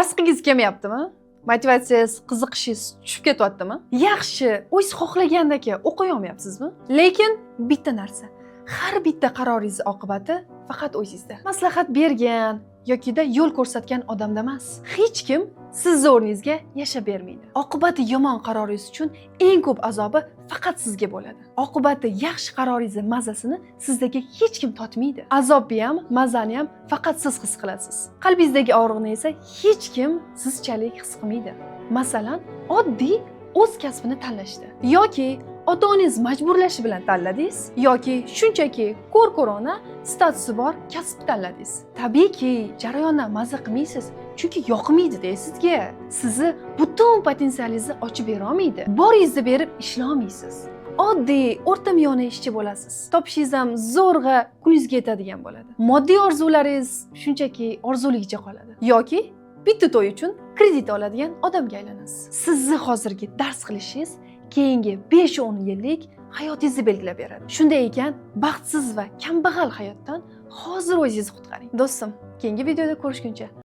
Dars qilgingiz kelmayaptimi? Motivatsiyasiz, qiziqishingiz tushib ketyaptimi? Yaxshi, o'zingiz xohlagandek o'qiy olmayapsizmi? Lekin bitta narsa, har bitta qaroringiz oqibati faqat o'zingizda. Maslahat bergan yoki-da yo'l ko'rsatgan odamda emas. Hech kim siz o'rningizga yashab bermaydi. Oqibati yomon qaroringiz uchun eng ko'p azobi faqat sizga bo'ladi. Oqibati yaxshi qaroringizning mazasini sizdagi hech kim totmaydi. Azobni ham, mazani ham faqat siz his qilasiz. Qalbingizdagi og'riqni esa hech kim sizchalik his qilmaydi. Masalan, oddiy o'z kasbini tanlashda yoki ota-onangiz majburlashi bilan tanladingiz yoki shunchaki ko'r-ko'rona statusi bor kasb tanladingiz. Tabiiyki, jarayondan maza qilmaysiz, chunki yoqmaydi-da sizga. Sizni butun potensialingizni ochib bera olmaydi. Boringizni berib ishlay olmaysiz. Oddiy o'rta miyona ishchi bo'lasiz. Topishingiz ham zo'rg'a kuningizga yetadigan bo'ladi. Moddiy orzularingiz shunchaki orzuligicha qoladi. Yoki bitta to'y uchun kredit oladigan odamga aylanasiz. Sizni hozirgi dars qilishingiz keyingi 5-10 yillik hayotingizni belgilab beradi. Shunday ekan, baxtsiz va kambag'al hayotdan hozir o'zingizni qutqaring. Do'stim, keyingi videoda ko'rishguncha